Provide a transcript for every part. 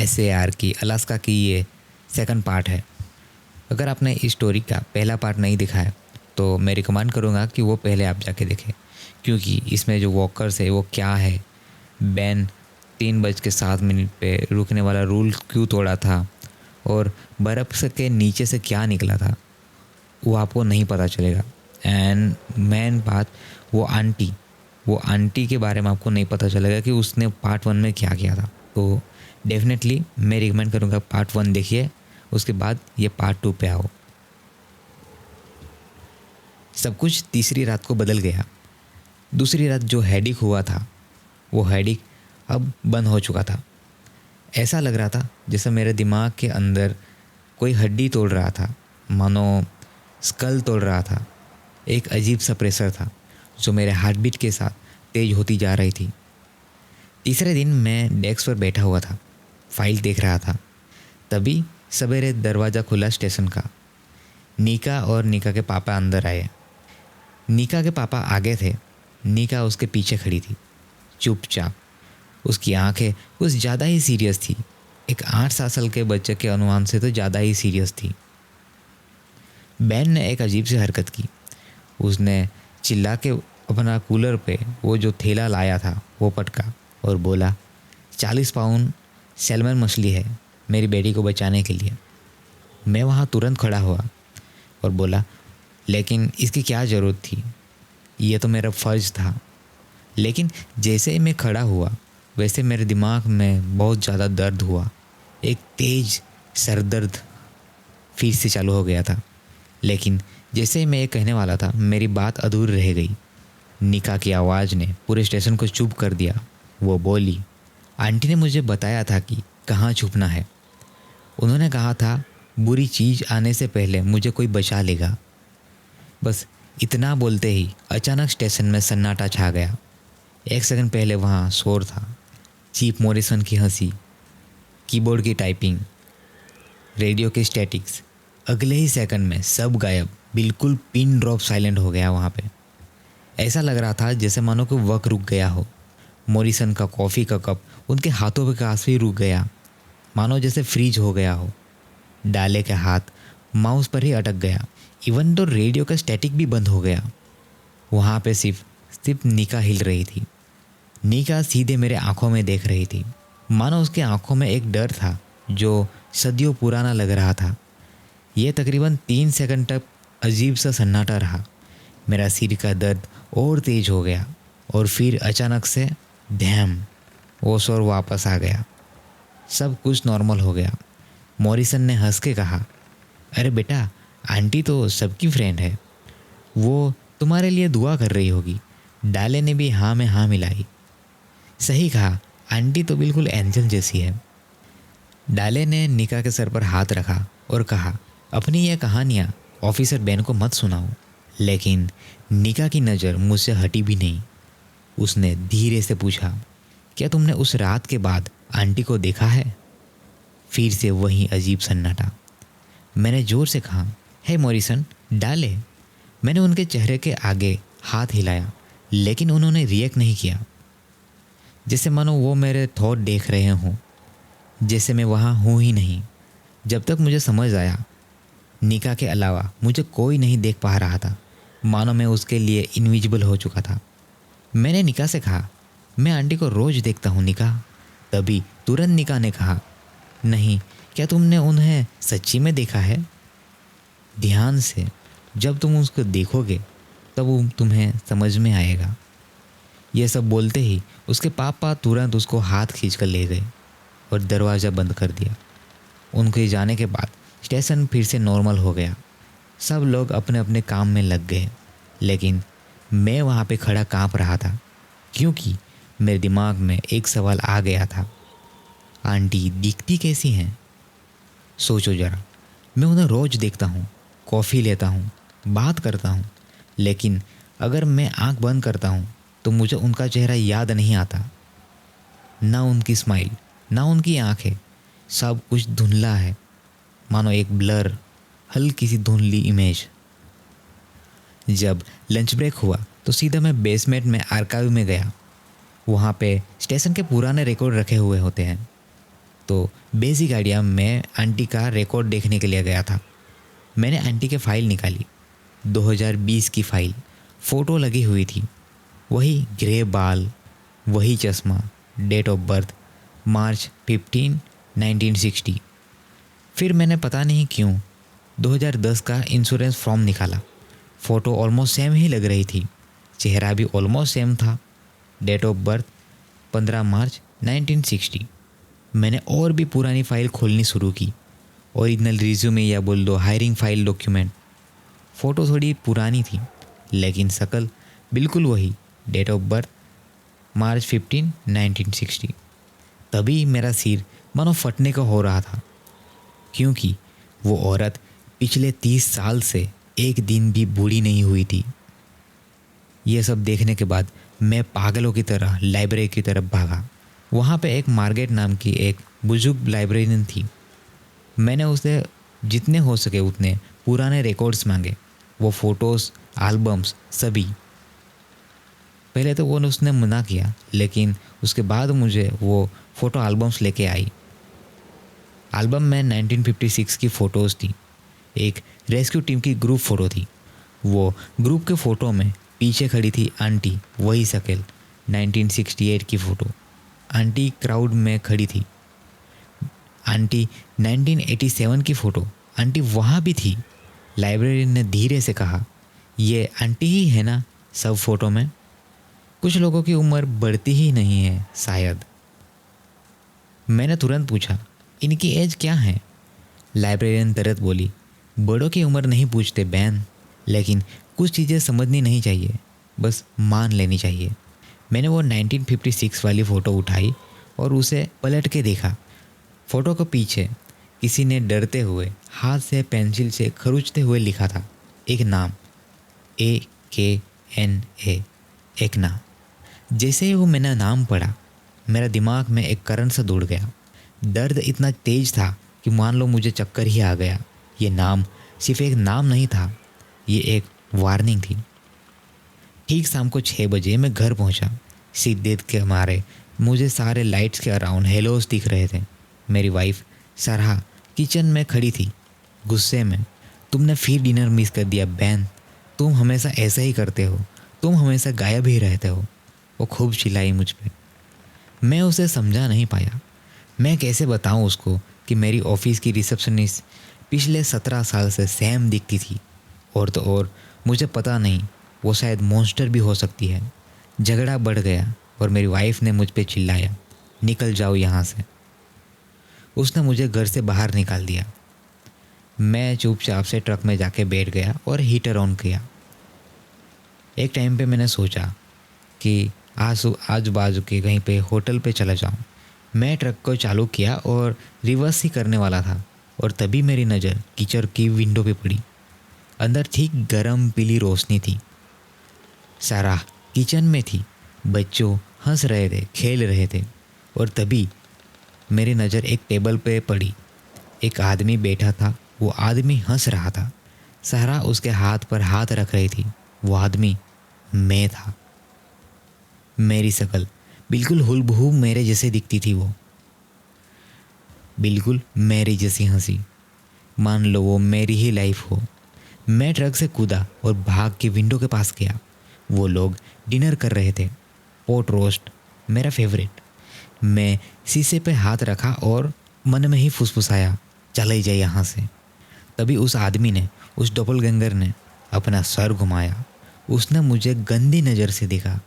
SAR की Alaska की ये सेकंड पार्ट है। अगर आपने इस स्टोरी का पहला पार्ट नहीं देखा है तो मैं रिकमेंड करूँगा कि वो पहले आप जाके देखें, क्योंकि इसमें जो वॉकर्स है वो क्या है, बैन 3:07 पे रुकने वाला रूल क्यों तोड़ा था और बर्फ़ के नीचे से क्या निकला था वो आपको नहीं पता चलेगा। एंड मेन बात, वो आंटी के बारे में आपको नहीं पता चलेगा कि उसने पार्ट 1 में क्या किया था। तो डेफिनेटली मैं रिकमेंड करूँगा पार्ट 1 देखिए, उसके बाद ये पार्ट 2 पे आओ। सब कुछ तीसरी रात को बदल गया। दूसरी रात जो हेडेक हुआ था वो हेडेक अब बंद हो चुका था। ऐसा लग रहा था जैसे मेरे दिमाग के अंदर कोई हड्डी तोड़ रहा था, मानो स्कल तोड़ रहा था। एक अजीब सा प्रेशर था जो मेरे हार्ट बीट के साथ तेज होती जा रही थी। तीसरे दिन मैं डेस्क पर बैठा हुआ था, फाइल देख रहा था। तभी सवेरे दरवाज़ा खुला स्टेशन का। निका और निका के पापा अंदर आए। निका के पापा आगे थे, निका उसके पीछे खड़ी थी चुपचाप। उसकी आंखें कुछ ज़्यादा ही सीरियस थी, एक 8-7 साल के बच्चे के अनुमान से तो ज़्यादा ही सीरियस थी। बैन ने एक अजीब सी हरकत की। उसने चिल्ला के अपना कूलर पे वो जो थैला लाया था वो पटका और बोला, 40 पाउंड सैल्मन मछली है मेरी बेटी को बचाने के लिए। मैं वहाँ तुरंत खड़ा हुआ और बोला, लेकिन इसकी क्या ज़रूरत थी, ये तो मेरा फ़र्ज़ था। लेकिन जैसे ही मैं खड़ा हुआ वैसे मेरे दिमाग में बहुत ज़्यादा दर्द हुआ। एक तेज़ सर दर्द फिर से चालू हो गया था। लेकिन जैसे ही मैं ये कहने वाला था मेरी बात अधूरी रह गई। निका की आवाज़ ने पूरे स्टेशन को चुप कर दिया। वो बोली, आंटी ने मुझे बताया था कि कहाँ छुपना है। उन्होंने कहा था बुरी चीज़ आने से पहले मुझे कोई बचा लेगा। बस इतना बोलते ही अचानक स्टेशन में सन्नाटा छा गया। 1 सेकंड पहले वहाँ शोर था, चीफ मॉरिसन की हंसी, कीबोर्ड की टाइपिंग, रेडियो के स्टैटिक्स। अगले ही सेकंड में सब गायब, बिल्कुल पिन ड्रॉप साइलेंट हो गया वहाँ पे। ऐसा लग रहा था जैसे मानो कि वक्त रुक गया हो। मॉरिसन का कॉफ़ी का कप उनके हाथों पे काश भी रुक गया, मानो जैसे फ्रीज हो गया हो। डाले का हाथ माउस पर ही अटक गया। इवन तो रेडियो का स्टैटिक भी बंद हो गया। वहाँ पे सिर्फ निका हिल रही थी। निका सीधे मेरे आंखों में देख रही थी, मानो उसके आंखों में एक डर था जो सदियों पुराना लग रहा था। यह तकरीबन 3 सेकंड तक अजीब सा सन्नाटा रहा। मेरा सिर का दर्द और तेज हो गया और फिर अचानक से धैम, वो शोर वापस आ गया। सब कुछ नॉर्मल हो गया। मॉरिसन ने हंस के कहा, अरे बेटा, आंटी तो सबकी फ्रेंड है, वो तुम्हारे लिए दुआ कर रही होगी। डाले ने भी हाँ में हाँ मिलाई। सही कहा, आंटी तो बिल्कुल एंजल जैसी है। डाले ने निका के सर पर हाथ रखा और कहा, अपनी ये कहानियाँ ऑफिसर बैन को मत सुनाओ। लेकिन निका की नज़र मुझसे हटी भी नहीं। उसने धीरे से पूछा, क्या तुमने उस रात के बाद आंटी को देखा है? फिर से वही अजीब सन्नाटा। मैंने ज़ोर से कहा, हे मॉरिसन, डाले। मैंने उनके चेहरे के आगे हाथ हिलाया, लेकिन उन्होंने रिएक्ट नहीं किया। जैसे मानो वो मेरे थॉट देख रहे हों, जैसे मैं वहाँ हूँ ही नहीं। जब तक मुझे समझ आया, निका के अलावा मुझे कोई नहीं देख पा रहा था, मानो मैं उसके लिए इनविजिबल हो चुका था। मैंने निका से कहा, मैं आंटी को रोज़ देखता हूँ निका। तभी तुरंत निका ने कहा, नहीं, क्या तुमने उन्हें सच्ची में देखा है? ध्यान से, जब तुम उसको देखोगे तब वो तुम्हें समझ में आएगा। यह सब बोलते ही उसके पापा तुरंत उसको हाथ खींच कर ले गए और दरवाज़ा बंद कर दिया। उनके जाने के बाद स्टेशन फिर से नॉर्मल हो गया। सब लोग अपने अपने काम में लग गए, लेकिन मैं वहाँ पे खड़ा काँप रहा था, क्योंकि मेरे दिमाग में एक सवाल आ गया था, आंटी दिखती कैसी हैं? सोचो ज़रा, मैं उन्हें रोज़ देखता हूँ, कॉफ़ी लेता हूँ, बात करता हूँ, लेकिन अगर मैं आँख बंद करता हूँ तो मुझे उनका चेहरा याद नहीं आता। ना उनकी स्माइल, ना उनकी आँखें, सब कुछ धुंधला है, मानो एक ब्लर, हल्की सी धुंधली इमेज। जब लंच ब्रेक हुआ तो सीधा मैं बेसमेंट में आर्काइव में गया। वहाँ पे स्टेशन के पुराने रिकॉर्ड रखे हुए होते हैं। तो बेसिक आइडिया, मैं आंटी का रिकॉर्ड देखने के लिए गया था। मैंने आंटी के फाइल निकाली, 2020 की फाइल। फ़ोटो लगी हुई थी, वही ग्रे बाल, वही चश्मा, डेट ऑफ बर्थ मार्च 15, 1960। फिर मैंने पता नहीं क्यों 2010 का इंश्योरेंस फॉर्म निकाला। फ़ोटो ऑलमोस्ट सेम ही लग रही थी, चेहरा भी ऑलमोस्ट सेम था। डेट ऑफ बर्थ 15 मार्च 1960। मैंने और भी पुरानी फ़ाइल खोलनी शुरू की, ओरिजिनल रिज्यूमे या बोल दो हायरिंग फाइल डॉक्यूमेंट। फ़ोटो थोड़ी पुरानी थी लेकिन शकल बिल्कुल वही, डेट ऑफ बर्थ मार्च 15, 1960। तभी मेरा सिर मानो फटने का हो रहा था, क्योंकि वो औरत पिछले 30 साल से एक दिन भी बूढ़ी नहीं हुई थी। ये सब देखने के बाद मैं पागलों की तरह लाइब्रेरी की तरफ भागा। वहाँ पे एक मार्गरेट नाम की एक बुजुर्ग लाइब्रेरियन थी। मैंने उसे जितने हो सके उतने पुराने रिकॉर्ड्स मांगे, वो फ़ोटोज़, एल्बम्स सभी। पहले तो वो उसने मना किया, लेकिन उसके बाद मुझे वो फ़ोटो एल्बम्स लेके आई। एल्बम में 1956 की फ़ोटोज़ थी। एक रेस्क्यू टीम की ग्रुप फ़ोटो थी। वो ग्रुप के फ़ोटो में पीछे खड़ी थी आंटी, वही शक्ल। 1968 की फ़ोटो, आंटी क्राउड में खड़ी थी। आंटी 1987 की फ़ोटो, आंटी वहाँ भी थी। लाइब्रेरियन ने धीरे से कहा, ये आंटी ही है ना सब फ़ोटो में? कुछ लोगों की उम्र बढ़ती ही नहीं है शायद। मैंने तुरंत पूछा, इनकी एज क्या है? लाइब्रेरियन तुरंत बोली, बड़ों की उम्र नहीं पूछते बहन, लेकिन कुछ चीज़ें समझनी नहीं चाहिए, बस मान लेनी चाहिए। मैंने वो 1956 वाली फ़ोटो उठाई और उसे पलट के देखा। फ़ोटो के पीछे किसी ने डरते हुए हाथ से पेंसिल से खरोंचते हुए लिखा था एक नाम, AKNA, एक नाम। जैसे ही वो मैंने नाम पढ़ा, मेरा दिमाग में एक करंट सा दौड़ गया। दर्द इतना तेज था कि मान लो मुझे चक्कर ही आ गया। ये नाम सिर्फ एक नाम नहीं था, ये एक वार्निंग थी। ठीक शाम को 6 बजे मैं घर पहुंचा। शिद्दत के मारे मुझे सारे लाइट्स के अराउंड हेलोस दिख रहे थे। मेरी वाइफ सरहा किचन में खड़ी थी, गुस्से में। तुमने फिर डिनर मिस कर दिया बहन, तुम हमेशा ऐसा ही करते हो, तुम हमेशा गायब ही रहते हो। वो खूब चिल्लाई मुझ पे। मैं उसे समझा नहीं पाया। मैं कैसे बताऊं उसको कि मेरी ऑफिस की रिसेप्शनिस्ट पिछले 17 साल से सेम दिखती थी। और तो और मुझे पता नहीं, वो शायद मॉन्स्टर भी हो सकती है। झगड़ा बढ़ गया और मेरी वाइफ ने मुझ पे चिल्लाया, निकल जाओ यहाँ से। उसने मुझे घर से बाहर निकाल दिया। मैं चुपचाप से ट्रक में जाके बैठ गया और हीटर ऑन किया। एक टाइम पे मैंने सोचा कि आजू बाजू के कहीं पे होटल पे चला जाऊं। मैं ट्रक को चालू किया और रिवर्स ही करने वाला था, और तभी मेरी नज़र कीचड़ की विंडो पे पड़ी। अंदर ठीक गरम पीली रोशनी थी। सारा किचन में थी, बच्चों हंस रहे थे, खेल रहे थे। और तभी मेरी नज़र एक टेबल पे पड़ी। एक आदमी बैठा था, वो आदमी हंस रहा था। सारा उसके हाथ पर हाथ रख रही थी। वो आदमी मैं था। मेरी शक्ल बिल्कुल हुबहू मेरे जैसे दिखती थी। वो बिल्कुल मेरी जैसी हंसी, मान लो वो मेरी ही लाइफ हो। मैं ट्रक से कूदा और भाग के विंडो के पास गया। वो लोग डिनर कर रहे थे, पोट रोस्ट, मेरा फेवरेट। मैं शीशे पे हाथ रखा और मन में ही फुसफुसाया, चले जाए यहाँ से। तभी उस आदमी ने, उस डॉपलगैंगर ने अपना सर घुमाया। उसने मुझे गंदी नज़र से देखा,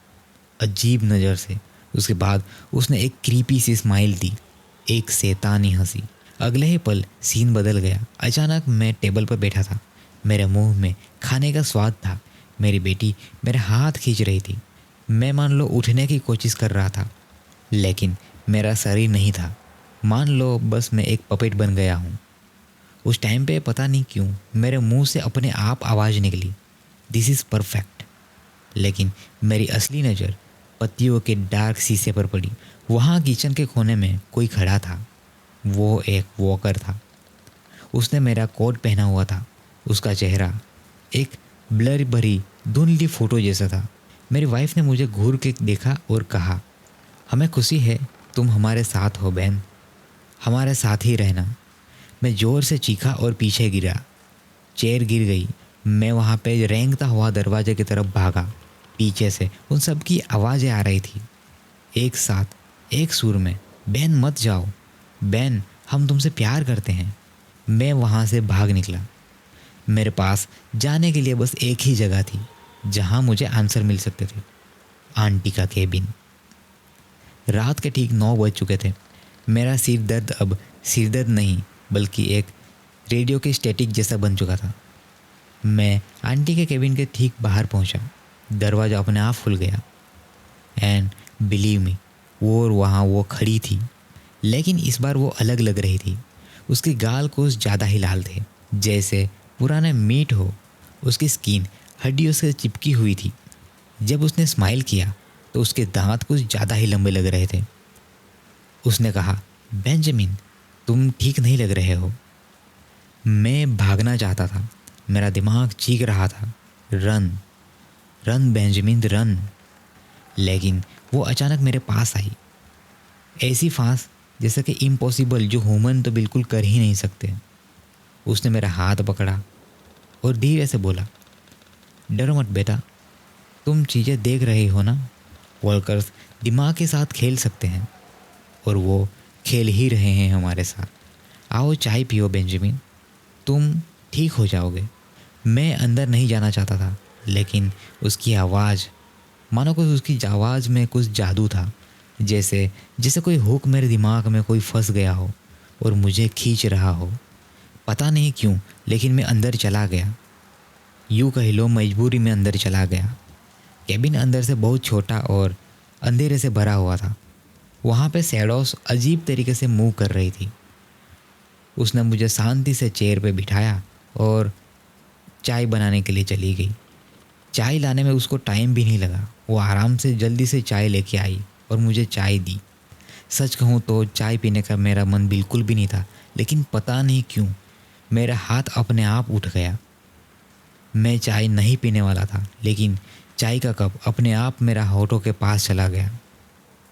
अजीब नज़र से। उसके बाद उसने एक क्रीपी सी स्माइल दी, एक शैतानी हंसी। अगले ही पल सीन बदल गया। अचानक मैं टेबल पर बैठा था, मेरे मुंह में खाने का स्वाद था। मेरी बेटी मेरे हाथ खींच रही थी। मैं मान लो उठने की कोशिश कर रहा था, लेकिन मेरा शरीर नहीं था। मान लो बस मैं एक पपेट बन गया हूँ। उस टाइम पे पता नहीं क्यों मेरे मुंह से अपने आप आवाज़ निकली, दिस इज़ परफेक्ट। लेकिन मेरी असली नज़र पत्तियों के डार्क शीशे पर पड़ी। वहाँ किचन के कोने में कोई खड़ा था। वो एक वॉकर था। उसने मेरा कोट पहना हुआ था। उसका चेहरा एक ब्लर भरी धुंधली फ़ोटो जैसा था। मेरी वाइफ ने मुझे घूर के देखा और कहा, हमें खुशी है तुम हमारे साथ हो बहन। हमारे साथ ही रहना। मैं ज़ोर से चीखा और पीछे गिरा। चेयर गिर गई। मैं वहाँ पे रेंगता हुआ दरवाजे की तरफ भागा। पीछे से उन सब की आवाज़ें आ रही थी, एक साथ, एक सुर में, "बैन मत जाओ, बैन हम तुमसे प्यार करते हैं।" मैं वहाँ से भाग निकला। मेरे पास जाने के लिए बस एक ही जगह थी जहाँ मुझे आंसर मिल सकते थे, आंटी का केबिन। रात के ठीक 9 बज चुके थे। मेरा सिर दर्द अब सिर दर्द नहीं बल्कि एक रेडियो के स्टैटिक जैसा बन चुका था। मैं आंटी के केबिन के ठीक बाहर पहुंचा। दरवाज़ा अपने आप खुल गया एंड बिलीव मी, वो वहाँ वो खड़ी थी, लेकिन इस बार वो अलग लग रही थी। उसके गाल कुछ ज़्यादा ही लाल थे, जैसे पुराने मीट हो। उसकी स्किन हड्डियों से चिपकी हुई थी। जब उसने स्माइल किया तो उसके दांत कुछ ज़्यादा ही लंबे लग रहे थे। उसने कहा, "बेंजामिन, तुम ठीक नहीं लग रहे हो।" मैं भागना चाहता था। मेरा दिमाग चीख रहा था, "रन, रन बेंजामिन, रन।" लेकिन वो अचानक मेरे पास आई। ऐसी फांस जैसा कि इम्पॉसिबल, जो ह्यूमन तो बिल्कुल कर ही नहीं सकते। उसने मेरा हाथ पकड़ा और धीरे से बोला, "डरो मत बेटा, तुम चीज़ें देख रही हो ना, वर्कर्स दिमाग के साथ खेल सकते हैं और वो खेल ही रहे हैं हमारे साथ। आओ चाय पियो बेंजामिन, तुम ठीक हो जाओगे।" मैं अंदर नहीं जाना चाहता था, लेकिन उसकी आवाज़, मानो कुछ उसकी आवाज़ में कुछ जादू था, जैसे जैसे कोई हुक मेरे दिमाग में कोई फंस गया हो और मुझे खींच रहा हो। पता नहीं क्यों, लेकिन मैं अंदर चला गया। यूँ कह लो मजबूरी में अंदर चला गया। केबिन अंदर से बहुत छोटा और अंधेरे से भरा हुआ था। वहाँ पे शैडोस अजीब तरीके से मूव कर रही थी। उसने मुझे शांति से चेयर पे बिठाया और चाय बनाने के लिए चली गई। चाय लाने में उसको टाइम भी नहीं लगा। वो आराम से जल्दी से चाय लेके आई और मुझे चाय दी। सच कहूँ तो चाय पीने का मेरा मन बिल्कुल भी नहीं था, लेकिन पता नहीं क्यों मेरा हाथ अपने आप उठ गया। मैं चाय नहीं पीने वाला था, लेकिन चाय का कप अपने आप मेरा होठों के पास चला गया।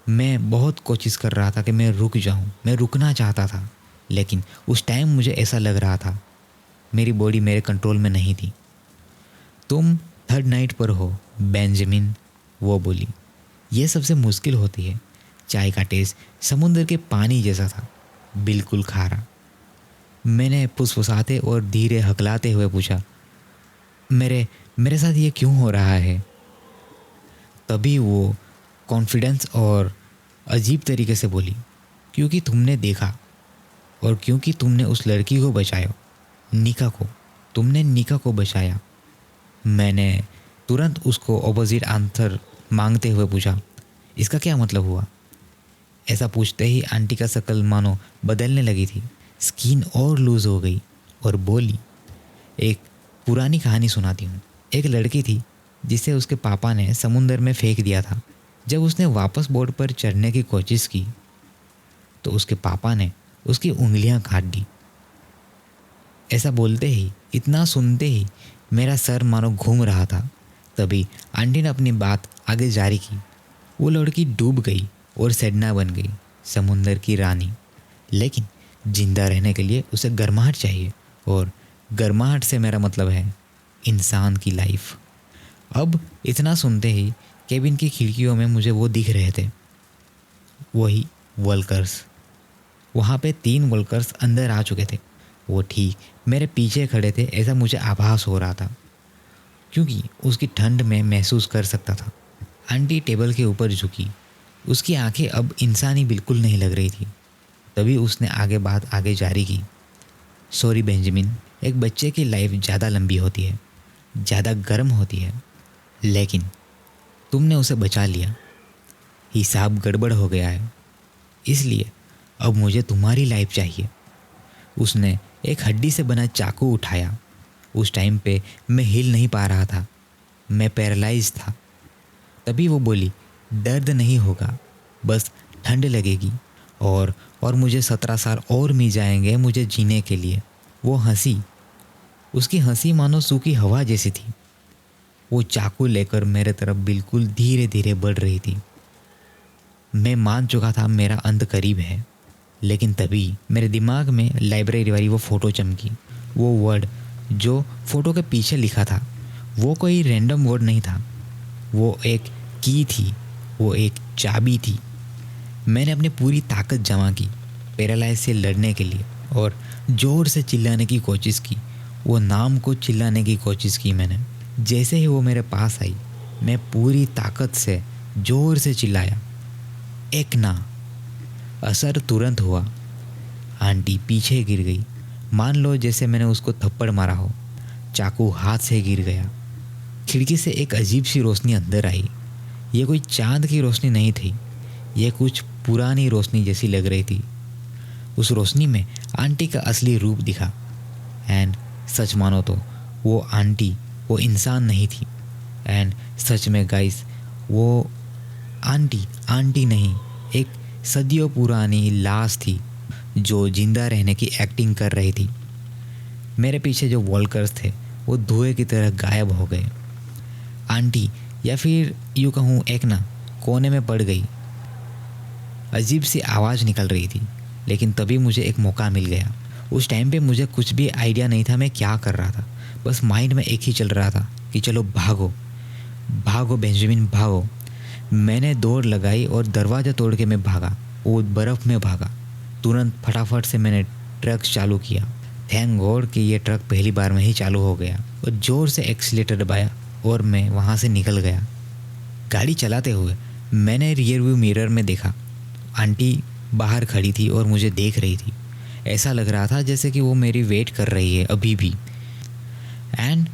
मैं बहुत कोशिश कर रहा था कि मैं रुक जाऊं, मैं रुकना चाहता था, लेकिन उस टाइम मुझे ऐसा लग रहा था मेरी बॉडी मेरे कंट्रोल में नहीं थी। "तुम थर्ड नाइट पर हो बेंजामिन," वो बोली। "यह सबसे मुश्किल होती है।" चाय का टेस्ट समुद्र के पानी जैसा था, बिल्कुल खारा। मैंने फुसफुसाते और धीरे हकलाते हुए पूछा, मेरे मेरे साथ ये क्यों हो रहा है?" तभी वो कॉन्फिडेंस और अजीब तरीके से बोली, "क्योंकि तुमने देखा और क्योंकि तुमने उस लड़की को बचाया, निका को। तुमने निका को बचाया।" मैंने तुरंत उसको ऑपोजिट आंसर मांगते हुए पूछा, "इसका क्या मतलब हुआ?" ऐसा पूछते ही आंटी का शक्ल मानो बदलने लगी थी। स्किन और लूज हो गई और बोली, "एक पुरानी कहानी सुनाती हूँ। एक लड़की थी जिसे उसके पापा ने समुंदर में फेंक दिया था। जब उसने वापस बोट पर चढ़ने की कोशिश की तो उसके पापा ने उसकी उंगलियां काट दी।" ऐसा बोलते ही, इतना सुनते ही मेरा सर मानो घूम रहा था। तभी आंटी ने अपनी बात आगे जारी की, "वो लड़की डूब गई और सेडना बन गई, समुंदर की रानी। लेकिन जिंदा रहने के लिए उसे गर्माहट चाहिए, और गर्माहट से मेरा मतलब है इंसान की लाइफ।" अब इतना सुनते ही केबिन की खिड़कियों में मुझे वो दिख रहे थे, वही वर्कर्स। वहाँ पे 3 वर्कर्स अंदर आ चुके थे। वो ठीक मेरे पीछे खड़े थे, ऐसा मुझे आभास हो रहा था, क्योंकि उसकी ठंड में महसूस कर सकता था। आंटी टेबल के ऊपर झुकी। उसकी आंखें अब इंसानी बिल्कुल नहीं लग रही थी। तभी उसने बात आगे जारी की, "सॉरी बेंजामिन, एक बच्चे की लाइफ ज़्यादा लंबी होती है, ज़्यादा गर्म होती है, लेकिन तुमने उसे बचा लिया। हिसाब गड़बड़ हो गया है, इसलिए अब मुझे तुम्हारी लाइफ चाहिए।" उसने एक हड्डी से बना चाकू उठाया। उस टाइम पे मैं हिल नहीं पा रहा था, मैं पैरालाइज था। तभी वो बोली, "दर्द नहीं होगा, बस ठंड लगेगी, और मुझे 17 साल और मिल जाएंगे मुझे जीने के लिए।" वो हंसी। उसकी हंसी मानो सूखी हवा जैसी थी। वो चाकू लेकर मेरे तरफ बिल्कुल धीरे धीरे बढ़ रही थी। मैं मान चुका था मेरा अंत करीब है, लेकिन तभी मेरे दिमाग में लाइब्रेरी वाली वो फ़ोटो चमकी। वो वर्ड जो फ़ोटो के पीछे लिखा था वो कोई रैंडम वर्ड नहीं था, वो एक की थी, वो एक चाबी थी। मैंने अपनी पूरी ताकत जमा की पैरालाइज से लड़ने के लिए और ज़ोर से चिल्लाने की कोशिश की। वो नाम को चिल्लाने की कोशिश की मैंने। जैसे ही वो मेरे पास आई मैं पूरी ताकत से ज़ोर से चिल्लाया, एक ना। असर तुरंत हुआ। आंटी पीछे गिर गई, मान लो जैसे मैंने उसको थप्पड़ मारा हो। चाकू हाथ से गिर गया। खिड़की से एक अजीब सी रोशनी अंदर आई। ये कोई चांद की रोशनी नहीं थी, ये कुछ पुरानी रोशनी जैसी लग रही थी। उस रोशनी में आंटी का असली रूप दिखा। एंड सच मानो तो वो आंटी वो इंसान नहीं थी। एंड सच में गाइस, वो आंटी नहीं, एक सदियों पुरानी लाश थी जो जिंदा रहने की एक्टिंग कर रही थी। मेरे पीछे जो वॉल्कर्स थे वो धुएं की तरह गायब हो गए। आंटी, या फिर यूँ कहूँ एक ना, कोने में पड़ गई। अजीब सी आवाज़ निकल रही थी, लेकिन तभी मुझे एक मौका मिल गया। उस टाइम पे मुझे कुछ भी आइडिया नहीं था मैं क्या कर रहा था। बस माइंड में एक ही चल रहा था कि चलो भागो भागो बेंजामिन भागो। मैंने दौड़ लगाई और दरवाज़ा तोड़ के मैं भागा, वो बर्फ़ में भागा। तुरंत फटाफट से मैंने ट्रक चालू किया। थैंक गॉड कि ये ट्रक पहली बार में ही चालू हो गया और ज़ोर से एक्सीलेटर दबाया और मैं वहाँ से निकल गया। गाड़ी चलाते हुए मैंने रियर व्यू मिरर में देखा, आंटी बाहर खड़ी थी और मुझे देख रही थी। ऐसा लग रहा था जैसे कि वो मेरी वेट कर रही है अभी भी। एंड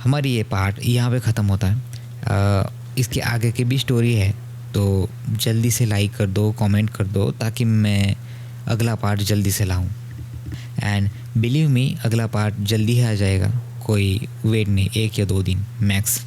हमारी ये पार्ट यहाँ पे ख़त्म होता है। इसके आगे की भी स्टोरी है, तो जल्दी से लाइक कर दो, कमेंट कर दो, ताकि मैं अगला पार्ट जल्दी से लाऊं। एंड बिलीव मी, अगला पार्ट जल्दी ही आ जाएगा, कोई वेट नहीं, 1 या 2 दिन मैक्स।